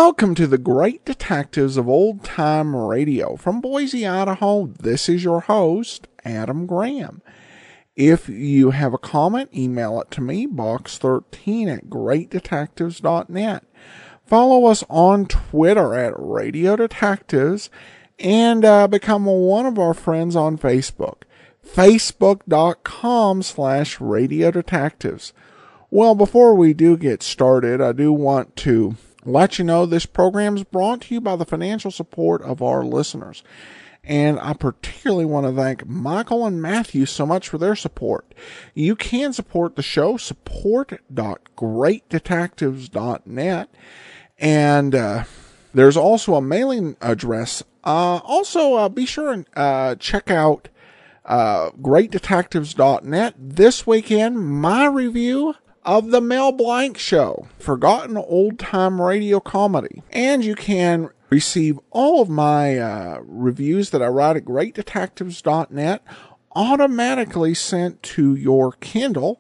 Welcome to the Great Detectives of Old Time Radio. From Boise, Idaho, this is your host, Adam Graham. If you have a comment, email it to me, box13@greatdetectives.net. Follow us on Twitter at Radio Detectives, and become one of our friends on Facebook, facebook.com/Radio Detectives. Well, before we do get started, I do want to let you know this program is brought to you by the financial support of our listeners. And I particularly want to thank Michael and Matthew so much for their support. You can support the show, support.greatdetectives.net. And there's also a mailing address. Also, be sure and check out greatdetectives.net. This weekend, my review of The Mel Blanc Show, forgotten old-time radio comedy. And you can receive all of my reviews that I write at greatdetectives.net automatically sent to your Kindle.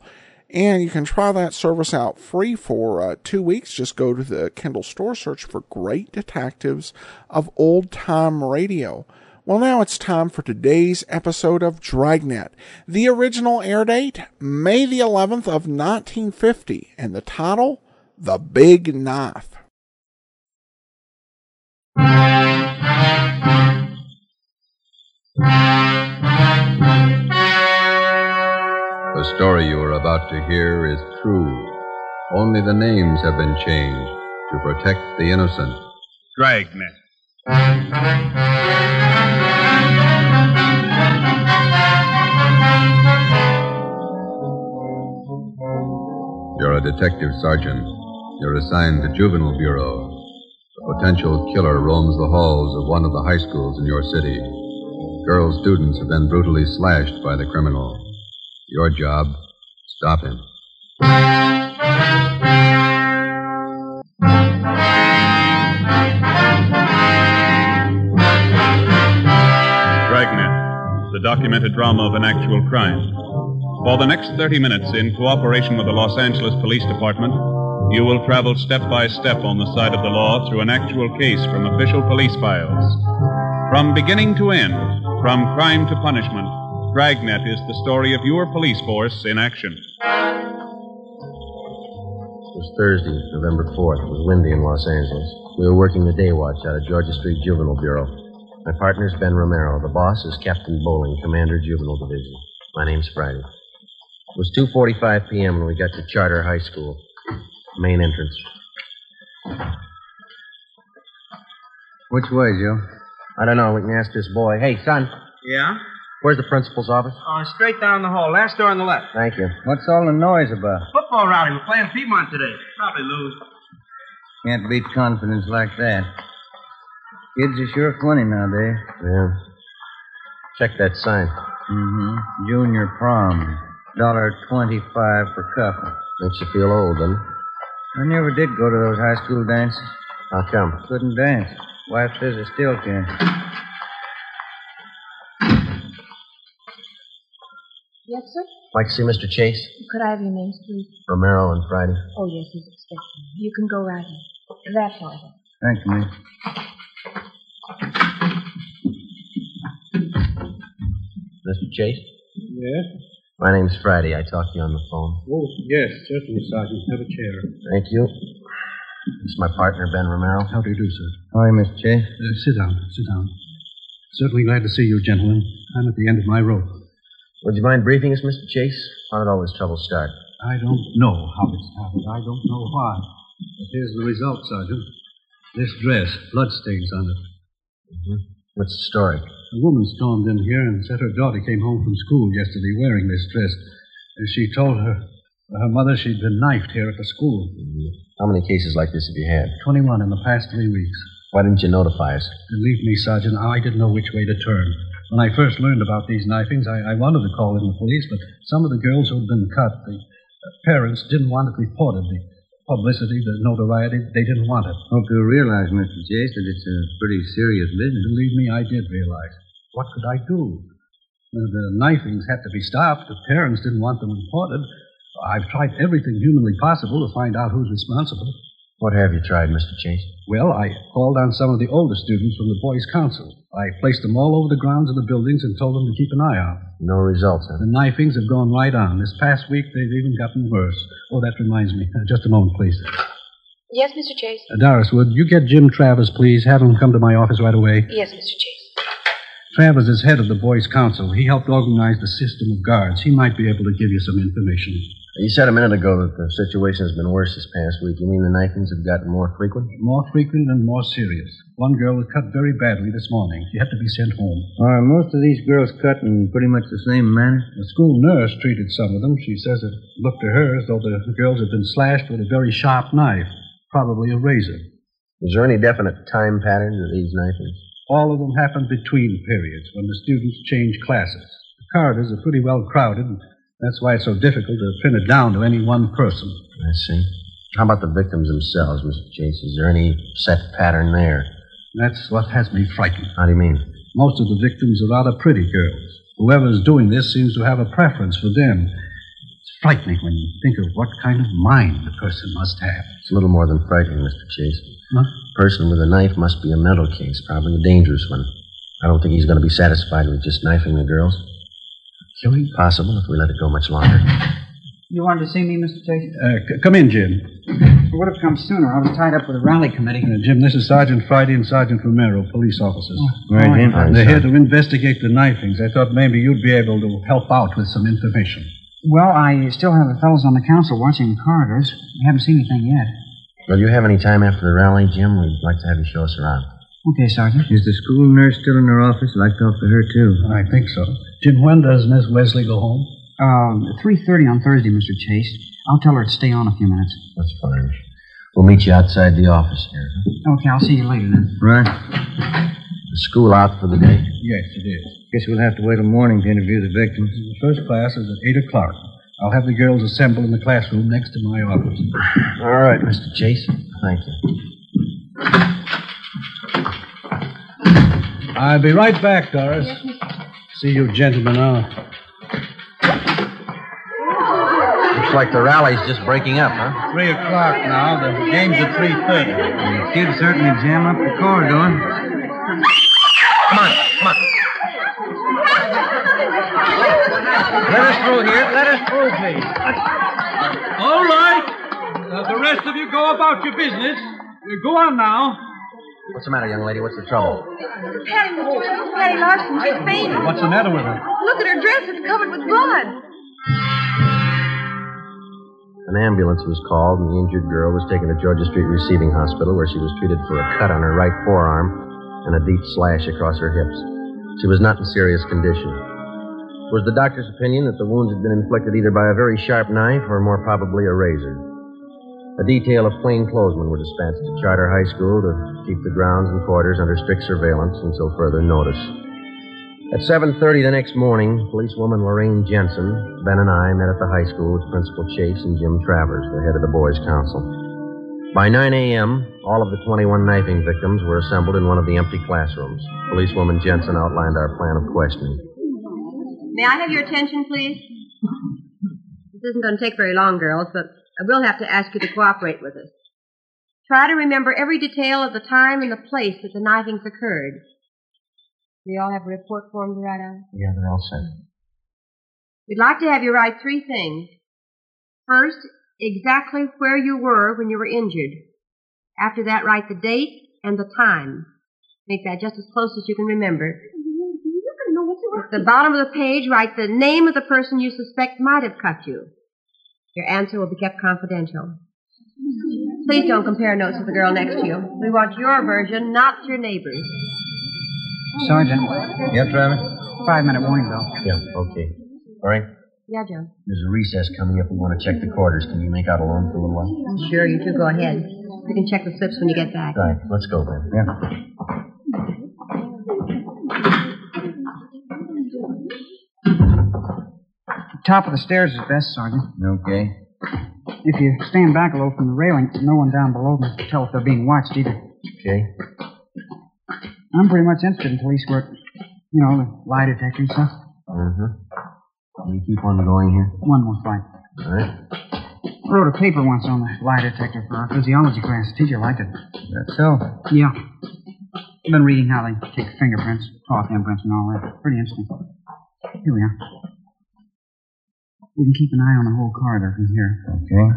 And you can try that service out free for 2 weeks. Just go to the Kindle store, search for Great Detectives of Old Time Radio. Well, now it's time for today's episode of Dragnet. The original air date, May the 11th of 1950, and the title, The Big Knife. The story you are about to hear is true. Only the names have been changed to protect the innocent. Dragnet. You're a detective sergeant. You're assigned to Juvenile Bureau. A potential killer roams the halls of one of the high schools in your city. Girl students have been brutally slashed by the criminal. Your job, stop him. Dragnet, the documented drama of an actual crime. For the next 30 minutes, in cooperation with the Los Angeles Police Department, you will travel step by step on the side of the law through an actual case from official police files. From beginning to end, from crime to punishment, Dragnet is the story of your police force in action. It was Thursday, November 4th. It was windy in Los Angeles. We were working the day watch out of Georgia Street Juvenile Bureau. My partner's Ben Romero. The boss is Captain Bowling, Commander Juvenile Division. My name's Friday. It was 2:45 p.m. when we got to Charter High School. Main entrance. Which way, Joe? I don't know. We can ask this boy. Hey, son. Yeah? Where's the principal's office? Straight down the hall. Last door on the left. Thank you. What's all the noise about? Football rally. We're playing Piedmont today. Probably lose. Can't beat confidence like that. Kids are sure funny nowadays. Yeah. Check that sign. Mm-hmm. Junior prom. $1.25 per couple. Makes you feel old, doesn't it? I never did go to those high school dances. How come? Couldn't dance. Wife says I still can. Yes, sir? Like to see Mr. Chase? Could I have your names, please? Romero and Friday. Oh, yes, he's expecting you. You can go right in. That's all right. Thank you, miss. Mr. Chase? Yes? My name's Friday. I talked to you on the phone. Oh, yes, certainly, Sergeant. Have a chair. Thank you. This is my partner, Ben Romero. How do you do, sir? How are you, Mr. Chase? Sit down, sit down. Certainly glad to see you, gentlemen. I'm at the end of my rope. Would you mind briefing us, Mr. Chase? How did all this trouble start? I don't know how it started. I don't know why. But here's the result, Sergeant. This dress, bloodstains on it. Mm-hmm. What's the story? A woman stormed in here and said her daughter came home from school yesterday wearing this dress. She told her mother she'd been knifed here at the school. Mm-hmm. How many cases like this have you had? 21 in the past 3 weeks. Why didn't you notify us? Believe me, Sergeant, I didn't know which way to turn. When I first learned about these knifings, I wanted to call in the police, but some of the girls who'd been cut, the parents didn't want it reported. The publicity, the notoriety, they didn't want it. Hope you realize, Mr. Chase, that it's a pretty serious business. Believe me, I did realize. What could I do? The knifings had to be stopped. The parents didn't want them reported. I've tried everything humanly possible to find out who's responsible. What have you tried, Mr. Chase? Well, I called on some of the older students from the Boys' Council. I placed them all over the grounds of the buildings and told them to keep an eye out. No results, huh? The knifings have gone right on. This past week, they've even gotten worse. Oh, that reminds me. Just a moment, please. Yes, Mr. Chase? Doris, would you get Jim Travers, please? Have him come to my office right away. Yes, Mr. Chase. Travers is head of the Boys' Council. He helped organize the system of guards. He might be able to give you some information. You said a minute ago that the situation has been worse this past week. You mean the knifings have gotten more frequent? More frequent and more serious. One girl was cut very badly this morning. She had to be sent home. Are most of these girls cut in pretty much the same manner? The school nurse treated some of them. She says it looked to her as though the girls had been slashed with a very sharp knife, probably a razor. Is there any definite time pattern to these knifings? All of them happened between periods, when the students changed classes. The corridors are pretty well crowded, and that's why it's so difficult to pin it down to any one person. I see. How about the victims themselves, Mr. Chase? Is there any set pattern there? That's what has me frightened. How do you mean? Most of the victims are rather pretty girls. Whoever's doing this seems to have a preference for them. It's frightening when you think of what kind of mind the person must have. It's a little more than frightening, Mr. Chase. Huh? A person with a knife must be a mental case, probably a dangerous one. I don't think he's going to be satisfied with just knifing the girls. Killing? Possible if we let it go much longer. You wanted to see me, Mr. Chase? Come in, Jim. I would have come sooner. I was tied up with a rally committee. Jim, this is Sergeant Friday and Sergeant Romero, police officers. Right, Jim. They're here to investigate the knifings. I thought maybe you'd be able to help out with some information. Well, I still have the fellows on the council watching the corridors. We haven't seen anything yet. Well, you have any time after the rally, Jim? We'd like to have you show us around. Okay, Sergeant. Is the school nurse still in her office? I'd like to talk to her, too. I think so. Jim, when does Miss Wesley go home? 3:30 on Thursday, Mr. Chase. I'll tell her to stay on a few minutes. That's fine. We'll meet you outside the office here. Okay, I'll see you later then. Right. Is school out for the day? Yes, it is. Guess we'll have to wait till morning to interview the victims. The first class is at 8 o'clock. I'll have the girls assemble in the classroom next to my office. All right, Mr. Chase. Thank you. I'll be right back, Doris. See you gentlemen out. Looks like the rally's just breaking up, huh? 3 o'clock now. The game's at 3:30. The kids certainly jam up the corridor. Come on. Let us through here. Let us through, please. All right. The rest of you go about your business. Go on now. What's the matter, young lady? What's the trouble? Patty Larson, she's fainted. What's the matter with her? Look at her dress. It's covered with blood. An ambulance was called, and the injured girl was taken to Georgia Street Receiving Hospital, where she was treated for a cut on her right forearm and a deep slash across her hips. She was not in serious condition. It was the doctor's opinion that the wounds had been inflicted either by a very sharp knife or more probably a razor. A detail of plainclothesmen were dispatched to Charter High School to keep the grounds and quarters under strict surveillance until further notice. At 7:30 the next morning, policewoman Lorraine Jensen, Ben and I met at the high school with Principal Chase and Jim Travers, the head of the Boys' Council. By 9 a.m., all of the 21 knifing victims were assembled in one of the empty classrooms. Policewoman Jensen outlined our plan of questioning. May I have your attention, please? This isn't going to take very long, girls, but I will have to ask you to cooperate with us. Try to remember every detail of the time and the place that the knifings occurred. Do you all have a report form to write on? Yeah, they're all set. We'd like to have you write 3 things. First, exactly where you were when you were injured. After that, write the date and the time. Make that just as close as you can remember. At the bottom of the page, write the name of the person you suspect might have cut you. Your answer will be kept confidential. Please don't compare notes with the girl next to you. We want your version, not your neighbor's. Sergeant. Yeah, Travis? 5-minute warning bell. Yeah, okay. All right. Yeah, Joe. There's a recess coming up. We want to check the quarters. Can you make out alone for a little while? Sure, you two go ahead. You can check the slips when you get back. Right. Let's go then. Yeah. Top of the stairs is best, Sergeant. Okay. If you stand back a little from the railing, no one down below can tell if they're being watched either. Okay. I'm pretty much interested in police work. You know, the lie detector and stuff. Mm-hmm. Can we keep on going here? One more fight. All right. I wrote a paper once on the lie detector for our physiology class. The teacher liked it. That's so. Yeah. I've been reading how they take fingerprints, cloth imprints, and all that. Pretty interesting. Here we are. We can keep an eye on the whole corridor from here. Okay.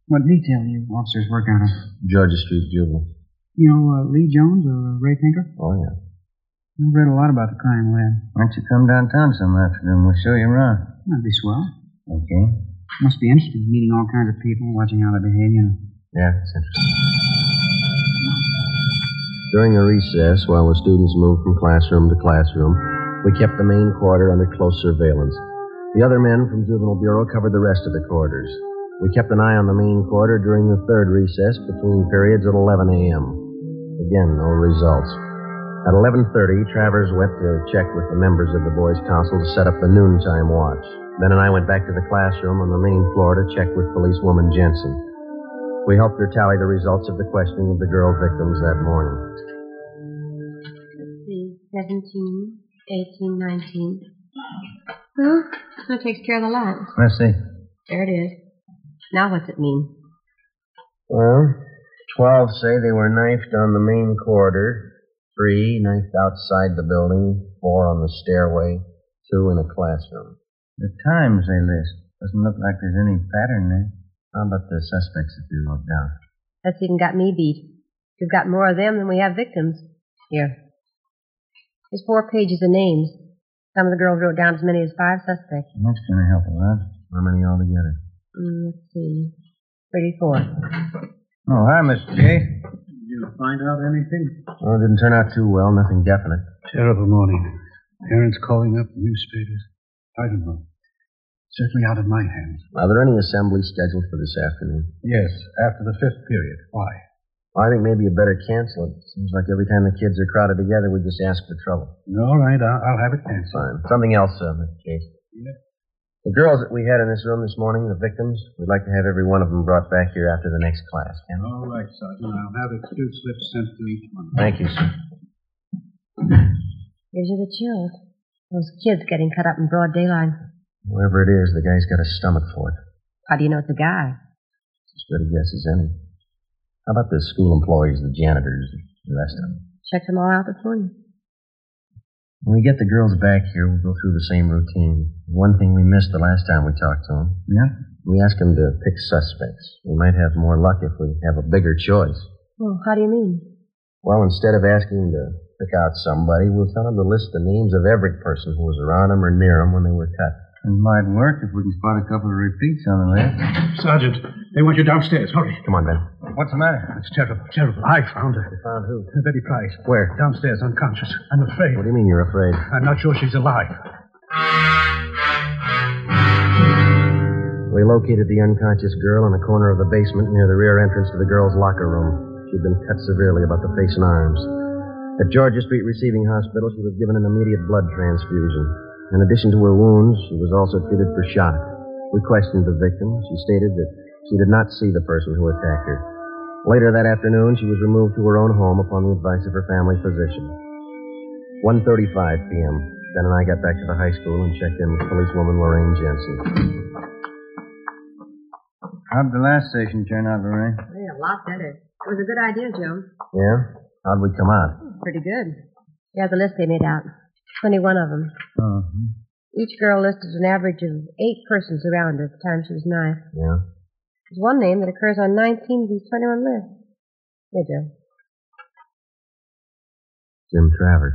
What detail do you officers work out of? Georgia Street Juvenile. You know Lee Jones or Ray Pinker? Oh, yeah. I've read a lot about the crime lab. Why don't you come downtown some afternoon? We'll show you around. That'd be swell. Okay. Must be interesting, meeting all kinds of people, watching how they behave, you know. Yeah, it's interesting. During a recess, while the students moved from classroom to classroom, we kept the main corridor under close surveillance. The other men from Juvenile Bureau covered the rest of the corridors. We kept an eye on the main corridor during the third recess between periods at 11 a.m. Again, no results. At 11:30, Travers went to check with the members of the Boys' Council to set up the noontime watch. Ben and I went back to the classroom on the main floor to check with policewoman Jensen. We helped her tally the results of the questioning of the girl victims that morning. Let's see, 17, 18, 19. Well, that takes care of the lot. Let's see. There it is. Now what's it mean? Well, 12 say they were knifed on the main corridor, 3 knifed outside the building, 4 on the stairway, 2 in a classroom. The times they list. Doesn't look like there's any pattern there. How about the suspects that they wrote down? That's even got me beat. We've got more of them than we have victims. Here. There's 4 pages of names. Some of the girls wrote down as many as 5 suspects. That's going to help a lot. How many altogether? Let's see. 34. Oh, hi, Mr. J. Did you find out anything? Well, it didn't turn out too well. Nothing definite. Terrible morning. Parents calling up, newspapers. I don't know. Certainly out of my hands. Are there any assemblies scheduled for this afternoon? Yes, after the 5th period. Why? I think maybe you better cancel it. Seems like every time the kids are crowded together, we just ask for trouble. All right, I'll have it canceled. Fine. Something else, Mr. Chase. Yeah. The girls that we had in this room this morning, the victims, we'd like to have every one of them brought back here after the next class, can we? All right, Sergeant. I'll have excuse slips sent to each one. Thank you, sir. Gives you the chills. Those kids getting cut up in broad daylight. Whoever it is, the guy's got a stomach for it. How do you know it's a guy? It's as good a guess as any. How about the school employees, the janitors, the rest of them? Checked them all out this morning. When we get the girls back here, we'll go through the same routine. One thing we missed the last time we talked to them. Yeah? We asked them to pick suspects. We might have more luck if we have a bigger choice. Well, how do you mean? Well, instead of asking them to pick out somebody, we'll tell them to list the names of every person who was around them or near them when they were cut. It might work if we can spot a couple of repeats on the list. Sergeant, they want you downstairs. Hurry. Come on, Ben. What's the matter? It's terrible, terrible. I found her. You found who? Betty Price. Where? Downstairs, unconscious. I'm afraid. What do you mean you're afraid? I'm not sure she's alive. We located the unconscious girl in the corner of the basement near the rear entrance to the girls' locker room. She'd been cut severely about the face and arms. At Georgia Street Receiving Hospital, she was given an immediate blood transfusion. In addition to her wounds, she was also treated for shock. We questioned the victim. She stated that she did not see the person who attacked her. Later that afternoon, she was removed to her own home upon the advice of her family physician. 1:35 p.m. Ben and I got back to the high school and checked in with policewoman Lorraine Jensen. How'd the last station turn out, Lorraine? Yeah, a lot better. It was a good idea, Joe. Yeah? How'd we come out? Pretty good. Yeah, the list they made out. 21 of them. Uh-huh. Each girl listed an average of 8 persons around her at the time she was knifed. Yeah? There's one name that occurs on 19 of these 21 lists. Here, Joe. Jim Travers.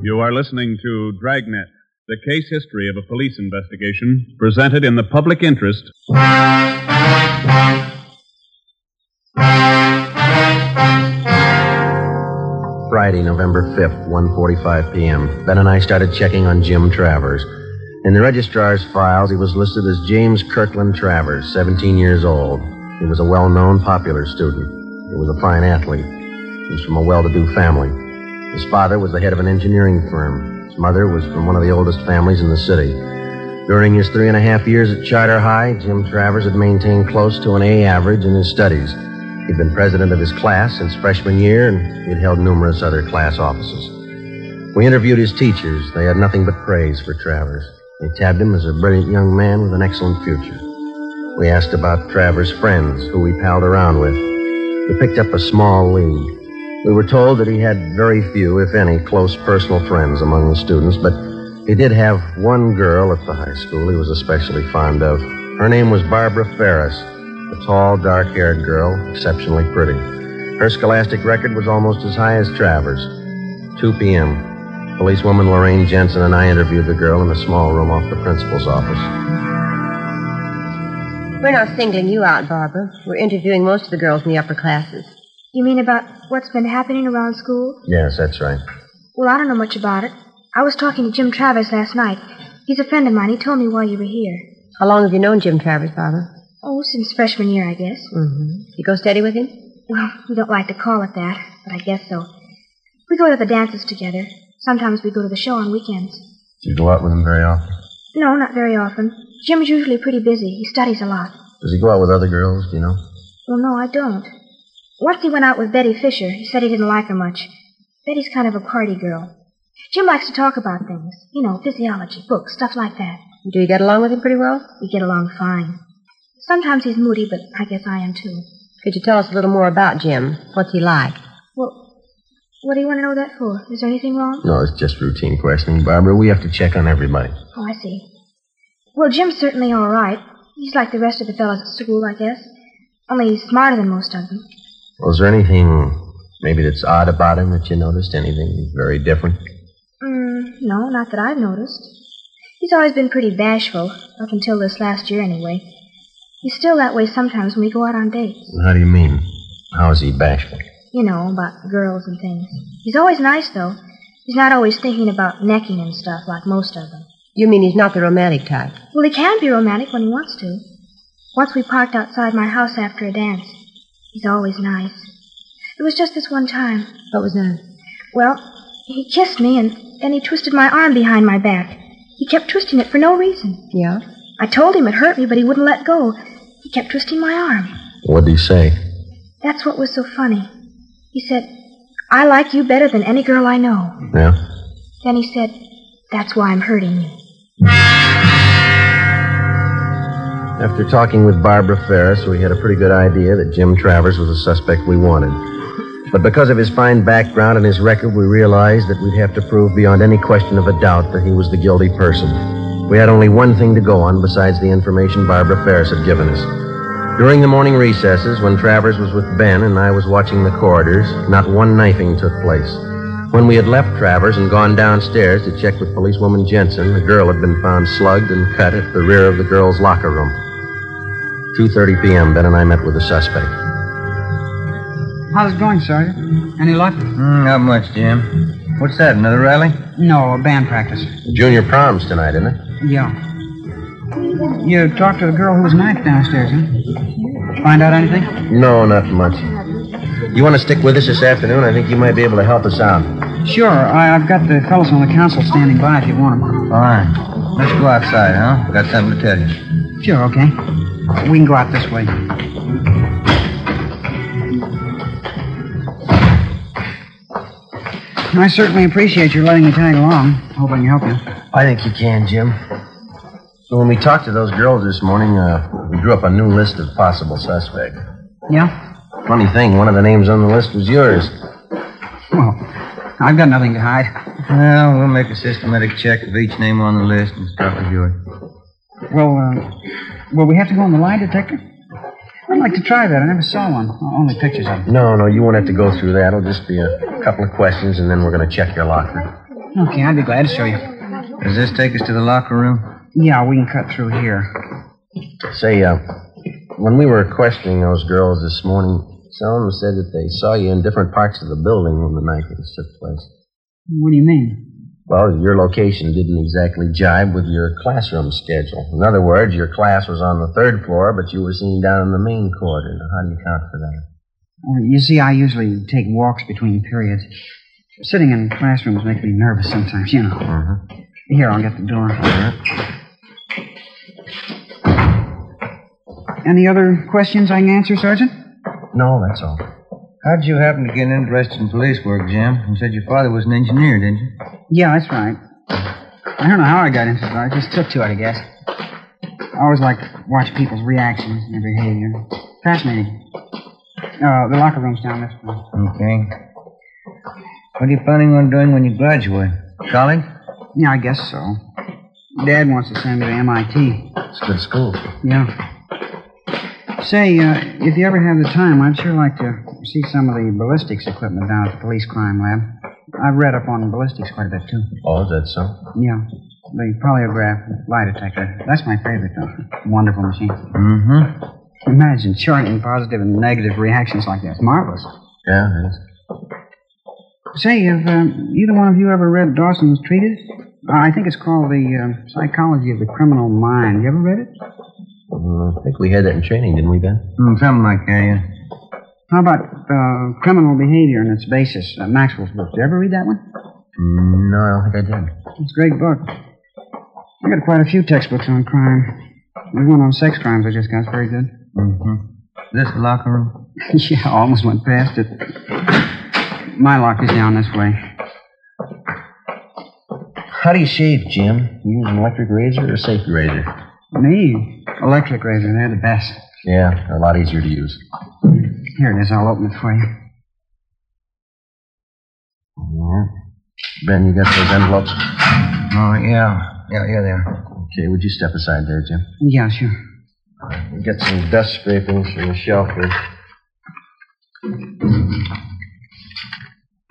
You are listening to Dragnet, the case history of a police investigation presented in the public interest. Friday, November 5th, 1:45 p.m. Ben and I started checking on Jim Travers. In the registrar's files, he was listed as James Kirkland Travers, 17 years old. He was a well-known, popular student. He was a fine athlete. He was from a well-to-do family. His father was the head of an engineering firm. His mother was from one of the oldest families in the city. During his 3.5 years at Charter High, Jim Travers had maintained close to an A average in his studies. He'd been president of his class since freshman year, and he'd held numerous other class offices. We interviewed his teachers. They had nothing but praise for Travers. They tabbed him as a brilliant young man with an excellent future. We asked about Travers' friends, who he palled around with. We picked up a small lead. We were told that he had very few, if any, close personal friends among the students, but he did have one girl at the high school he was especially fond of. Her name was Barbara Ferris, a tall, dark-haired girl, exceptionally pretty. Her scholastic record was almost as high as Travers. 2 p.m. Policewoman Lorraine Jensen and I interviewed the girl in a small room off the principal's office. We're not singling you out, Barbara. We're interviewing most of the girls in the upper classes. You mean about what's been happening around school? Yes, that's right. Well, I don't know much about it. I was talking to Jim Travers last night. He's a friend of mine. He told me while you were here. How long have you known Jim Travers, Barbara? Oh, since freshman year, I guess. Mm-hmm. You go steady with him? Well, we don't like to call it that, but I guess so. We go to the dances together. Sometimes we go to the show on weekends. Do you go out with him very often? No, not very often. Jim's usually pretty busy. He studies a lot. Does he go out with other girls, do you know? Well, no, I don't. Once he went out with Betty Fisher. He said he didn't like her much. Betty's kind of a party girl. Jim likes to talk about things. You know, physiology, books, stuff like that. Do you get along with him pretty well? We get along fine. Sometimes he's moody, but I guess I am too. Could you tell us a little more about Jim? What's he like? Well, what do you want to know that for? Is there anything wrong? No, it's just routine questioning, Barbara. We have to check on everybody. Oh, I see. Well, Jim's certainly all right. He's like the rest of the fellows at school, I guess. Only he's smarter than most of them. Well, is there anything maybe that's odd about him that you noticed? Anything very different? No, not that I've noticed. He's always been pretty bashful, up until this last year anyway. He's still that way sometimes when we go out on dates. How do you mean? How is he bashful? You know, about girls and things. He's always nice, though. He's not always thinking about necking and stuff like most of them. You mean he's not the romantic type? Well, he can be romantic when he wants to. Once we parked outside my house after a dance. He's always nice. It was just this one time. What was that? Well, he kissed me, and then he twisted my arm behind my back. He kept twisting it for no reason. Yeah? I told him it hurt me, but he wouldn't let go. He kept twisting my arm. What did he say? That's what was so funny. He said, "I like you better than any girl I know." Yeah? Then he said, "That's why I'm hurting you." After talking with Barbara Ferris, we had a pretty good idea that Jim Travers was the suspect we wanted. But because of his fine background and his record, we realized that we'd have to prove beyond any question of a doubt that he was the guilty person. We had only one thing to go on besides the information Barbara Ferris had given us. During the morning recesses, when Travers was with Ben and I was watching the corridors, not one knifing took place. When we had left Travers and gone downstairs to check with policewoman Jensen, the girl had been found slugged and cut at the rear of the girls' locker room. 2:30 p.m., Ben and I met with the suspect. How's it going, Sergeant? Any luck? Not much, Jim. What's that, another rally? No, a band practice. Junior prom's tonight, isn't it? Yeah. You talked to the girl who was knifed downstairs, huh? Find out anything? No, not much. You want to stick with us this afternoon? I think you might be able to help us out. Sure. I've got the fellows on the council standing by if you want them. Fine. Let's go outside, huh? Got something to tell you. Sure, okay. We can go out this way. I certainly appreciate your letting me tag along. Hope I can help you. I think you can, Jim. So when we talked to those girls this morning, we drew up a new list of possible suspects. Yeah? Funny thing, one of the names on the list was yours. Well, I've got nothing to hide. Well, we'll make a systematic check of each name on the list and start with yours. Well, will we have to go on the lie detector? I'd like to try that. I never saw one. Only pictures of it. No, you won't have to go through that. It'll just be a couple of questions, and then we're going to check your locker. Okay, I'd be glad to show you. Does this take us to the locker room? Yeah, we can cut through here. Say, when we were questioning those girls this morning, some of them said that they saw you in different parts of the building when the knifings took place. What do you mean? Well, your location didn't exactly jibe with your classroom schedule. In other words, your class was on the 3rd floor, but you were seen down in the main corridor. Now, how do you account for that? Well, you see, I usually take walks between periods. Sitting in classrooms makes me nervous sometimes, you know. Mm-hmm. Here, I'll get the door. Any other questions I can answer, Sergeant? No, that's all. How'd you happen to get interested in police work, Jim? You said your father was an engineer, didn't you? Yeah, that's right. I don't know how I got into it. I just took to it, I guess. I always like to watch people's reactions and their behavior. Fascinating. The locker room's down this way. Okay. What are you planning on doing when you graduate? College? Yeah, I guess so. Dad wants to send me to MIT. It's a good school. Yeah. Say, if you ever have the time, I'd sure like to see some of the ballistics equipment down at the police crime lab. I've read up on ballistics quite a bit, too. Oh, is that so? Yeah. The polygraph lie detector. That's my favorite, though. Wonderful machine. Mm-hmm. Imagine charting positive and negative reactions like that. It's marvelous. Yeah, it is. Say, have either one of you ever read Dawson's treatise? I think it's called The Psychology of the Criminal Mind. You ever read it? I think we had that in training, didn't we, Ben? Something like that, yeah. How about criminal behavior and its basis? Maxwell's book. Did you ever read that one? No, I don't think I did. It's a great book. I got quite a few textbooks on crime. There's one on sex crimes I just got. It's very good. Mm-hmm. This the locker room? Yeah, I almost went past it. My lock is down this way. How do you shave, Jim? You use an electric razor or a safety razor? Me? Electric razor. They're the best. Yeah, they're a lot easier to use. Here it is. I'll open it for you. Yeah. Ben, you got those envelopes? Oh, yeah. Yeah, they are. Okay, would you step aside there, Jim? Yeah, sure. We'll get some dust scrapings from the shelf here.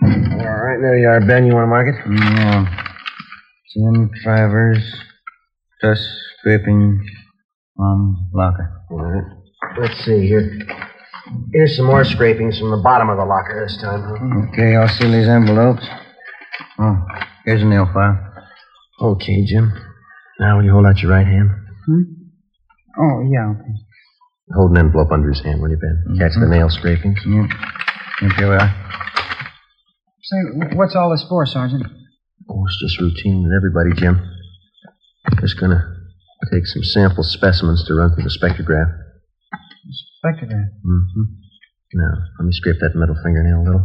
All right, there you are, Ben. You want to mark it? Yeah. Jim Travers, dust scraping on locker. All right. Let's see here. Here's some more scrapings from the bottom of the locker this time, huh? Okay, I'll seal these envelopes. Oh, here's a nail file. Okay, Jim. Now, will you hold out your right hand? Oh, yeah, okay. Hold an envelope under his hand, will you, Ben? Catch the nail scrapings. Yep. Here we are. Say, what's all this for, Sergeant? Oh, it's just routine with everybody, Jim. Just gonna take some sample specimens to run through the spectrograph. Spectrograph? Mm-hmm. Now, let me scrape that middle fingernail a little.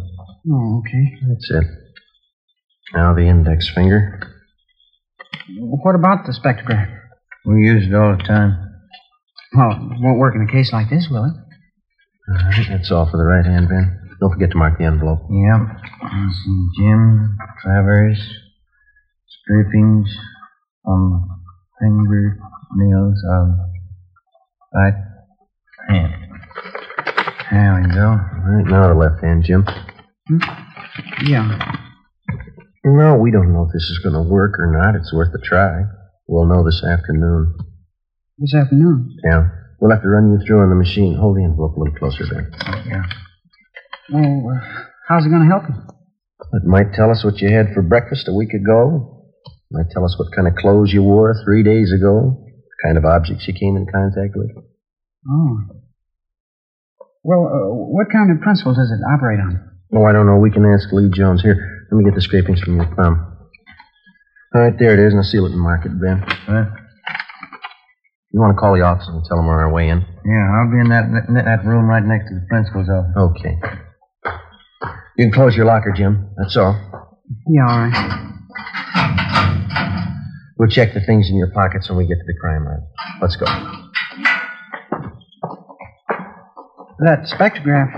Oh, okay. That's it. Now the index finger. What about the spectrograph? We use it all the time. Well, it won't work in a case like this, will it? All right, that's all for the right hand, Ben. Don't forget to mark the envelope. Yep. Let's see. Jim Travers, scrapings on fingernails of right hand. There we go. All right, now the left hand, Jim. Yeah. No, we don't know if this is going to work or not. It's worth a try. We'll know this afternoon. This afternoon? Yeah. We'll have to run you through on the machine. Hold the envelope a little closer there. Yeah. Oh, how's it going to help you? It might tell us what you had for breakfast a week ago. It might tell us what kind of clothes you wore 3 days ago. What kind of objects you came in contact with. Oh. Well, what kind of principles does it operate on? Oh, I don't know. We can ask Lee Jones. Here, let me get the scrapings from your thumb. All right, there it is, and I'll seal it and mark it, Ben. Huh? You want to call the office and tell them we're on our way in? Yeah, I'll be in that room right next to the principal's office. Okay. You can close your locker, Jim. That's all. Yeah, all right. We'll check the things in your pockets when we get to the crime lab. Let's go. That spectrograph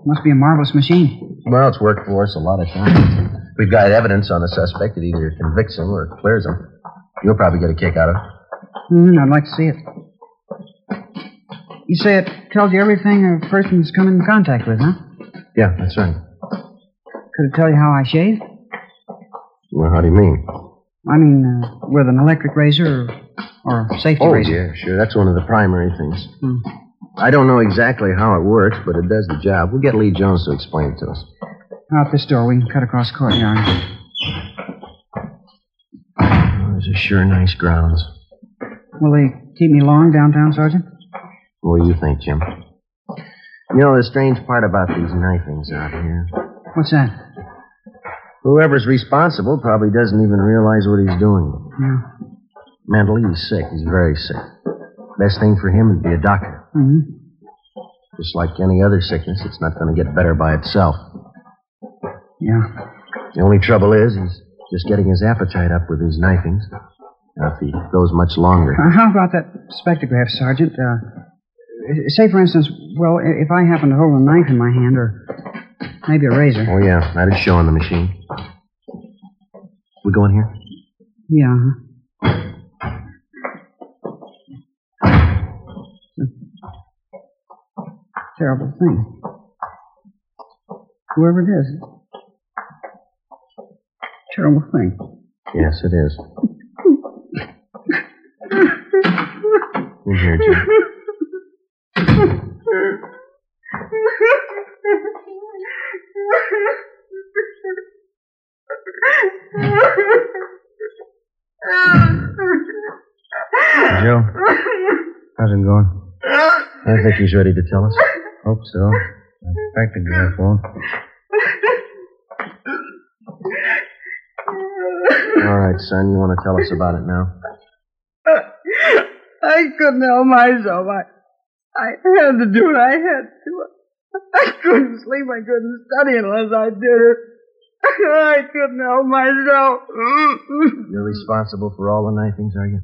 must be a marvelous machine. Well, it's worked for us a lot of times. We've got evidence on the suspect that either convicts him or clears him. You'll probably get a kick out of it. I'd like to see it. You say it tells you everything a person's come in contact with, huh? Yeah, that's right. Could it tell you how I shave? Well, how do you mean? I mean, with an electric razor or a safety razor. Oh, yeah, sure. That's one of the primary things. I don't know exactly how it works, but it does the job. We'll get Lee Jones to explain it to us. Out this door. We can cut across the courtyard. Oh, those are sure nice grounds. Will they keep me long downtown, Sergeant? What do you think, Jim? You know, the strange part about these knifings out here. What's that? Whoever's responsible probably doesn't even realize what he's doing. Yeah. Mentally, he's sick. He's very sick. Best thing for him would be a doctor. Mm-hmm. Just like any other sickness, it's not going to get better by itself. Yeah. The only trouble is he's just getting his appetite up with these knifings. Now, if he goes much longer... How about that spectrograph, Sergeant? Say, for instance, well, if I happen to hold a knife in my hand, or maybe a razor. Oh, yeah, that'd show on the machine. We go in here? Yeah. Terrible thing. Whoever it is. Terrible thing. Yes, it is. In here, Jim. Joe, how's it going? I think he's ready to tell us. Hope so. Spectrograph won't. All right, son, you want to tell us about it now? I couldn't help myself. I had to do it. I had to. I couldn't sleep. I couldn't study unless I did it. I couldn't help myself. You're responsible for all the knifings, are you?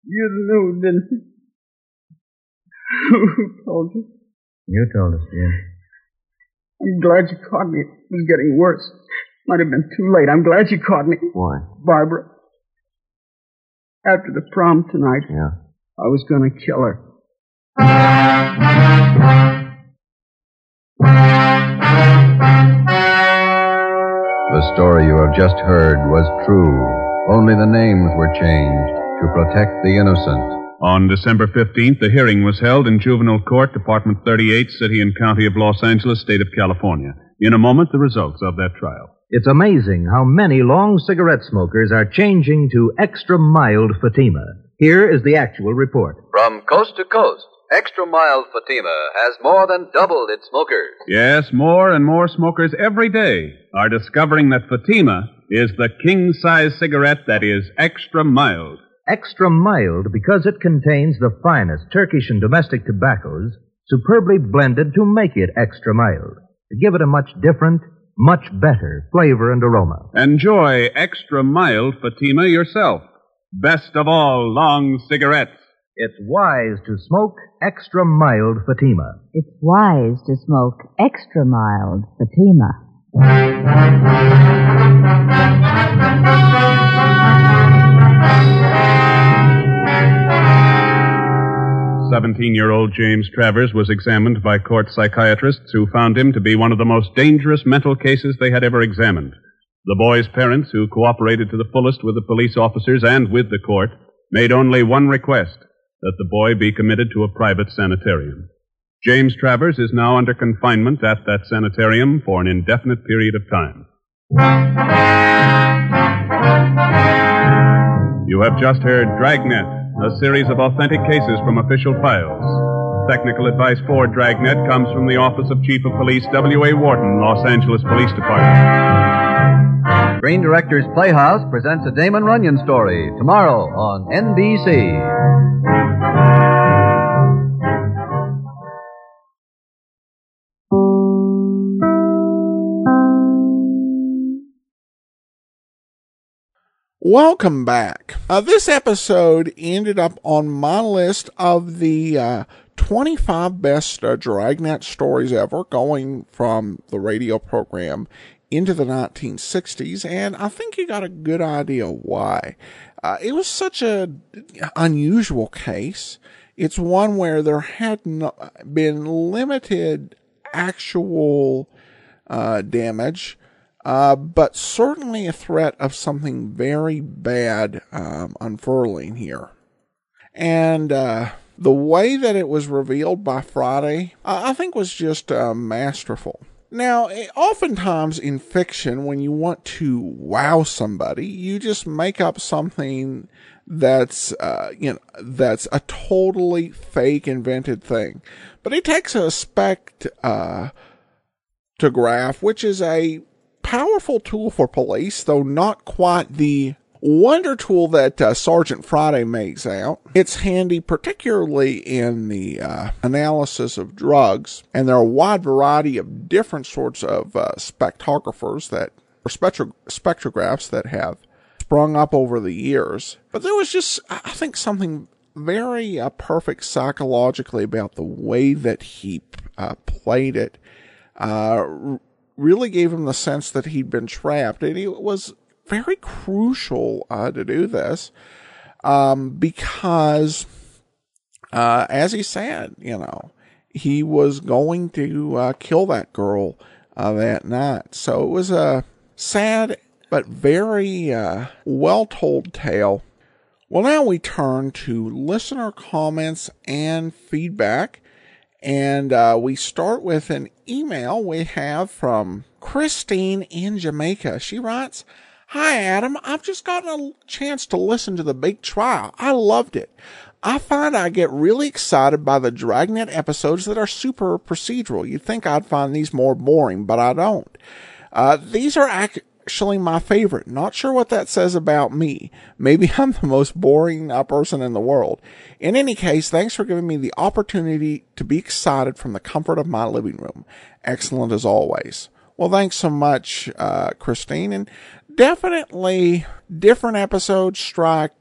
You knew, didn't you? Who told you? You told us, Jim. I'm glad you caught me. It was getting worse. Might have been too late. I'm glad you caught me. Why? Barbara. After the prom tonight, Yeah. I was going to kill her. The story you have just heard was true. Only the names were changed to protect the innocent. On December 15th, the hearing was held in Juvenile Court, Department 38, City and County of Los Angeles, State of California. In a moment, the results of that trial. It's amazing how many long cigarette smokers are changing to extra mild Fatima. Here is the actual report. From coast to coast, Extra Mild Fatima has more than doubled its smokers. Yes, more and more smokers every day are discovering that Fatima is the king-size cigarette that is extra mild. Extra mild because it contains the finest Turkish and domestic tobaccos superbly blended to make it extra mild, to give it a much different, much better flavor and aroma. Enjoy extra mild Fatima yourself. Best of all long cigarettes. It's wise to smoke extra mild Fatima. It's wise to smoke extra mild Fatima. 17-year-old James Travers was examined by court psychiatrists who found him to be one of the most dangerous mental cases they had ever examined. The boy's parents, who cooperated to the fullest with the police officers and with the court, made only one request, that the boy be committed to a private sanitarium. James Travers is now under confinement at that sanitarium for an indefinite period of time. You have just heard Dragnet, a series of authentic cases from official files. Technical advice for Dragnet comes from the Office of Chief of Police W.A. Wharton, Los Angeles Police Department. Screen Directors Playhouse presents a Damon Runyon story tomorrow on NBC. Welcome back. This episode ended up on my list of the 25 best Dragnet stories ever, going from the radio program into the 1960s, and I think you got a good idea why. It was such an unusual case. It's one where there had been limited actual damage, but certainly a threat of something very bad unfurling here. And the way that it was revealed by Friday, I think was just masterful. Now, oftentimes in fiction, when you want to wow somebody, you just make up something that's that's a totally fake, invented thing. But it takes a spectrograph, which is a powerful tool for police, though not quite the wonder tool that Sergeant Friday makes out. It's handy particularly in the analysis of drugs, and there are a wide variety of different sorts of spectrographs that have sprung up over the years. But there was just, I think, something very perfect psychologically about the way that he played it. Really gave him the sense that he'd been trapped, and it was very crucial to do this because, as he said, he was going to kill that girl that night. So it was a sad but very well-told tale. Well, now we turn to listener comments and feedback. And we start with an email we have from Christine in Jamaica. She writes, "Hi, Adam. I've just gotten a chance to listen to the big trial. I loved it. I find I get really excited by the Dragnet episodes that are super procedural. You'd think I'd find these more boring, but I don't. These are actually my favorite. Not sure what that says about me. Maybe I'm the most boring person in the world. In any case, thanks for giving me the opportunity to be excited from the comfort of my living room. Excellent as always." Well, thanks so much, Christine. And definitely different episodes scratch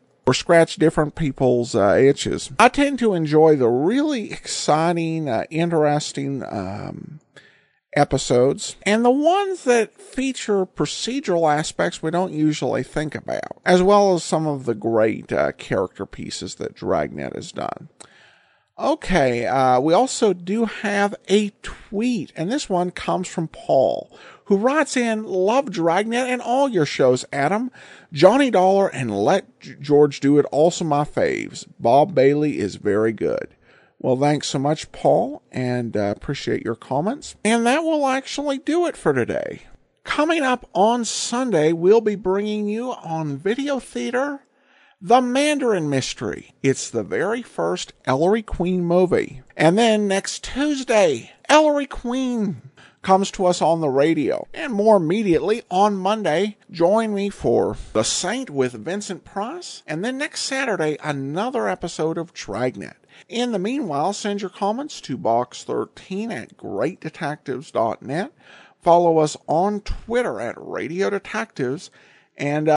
different people's itches. I tend to enjoy the really exciting, interesting episodes, and the ones that feature procedural aspects we don't usually think about, as well as some of the great character pieces that Dragnet has done. Okay, we also do have a tweet, and this one comes from Paul, who writes in, "Love Dragnet and all your shows, Adam. Johnny Dollar and Let George Do It, also my faves. Bob Bailey is very good." Well, thanks so much, Paul, and appreciate your comments. And that will actually do it for today. Coming up on Sunday, we'll be bringing you on Video Theater, The Mandarin Mystery. It's the very first Ellery Queen movie. And then next Tuesday, Ellery Queen comes to us on the radio. And more immediately, on Monday, join me for The Saint with Vincent Price. And then next Saturday, another episode of Dragnet. In the meanwhile, send your comments to box13@greatdetectives.net. Follow us on Twitter at Radio Detectives. And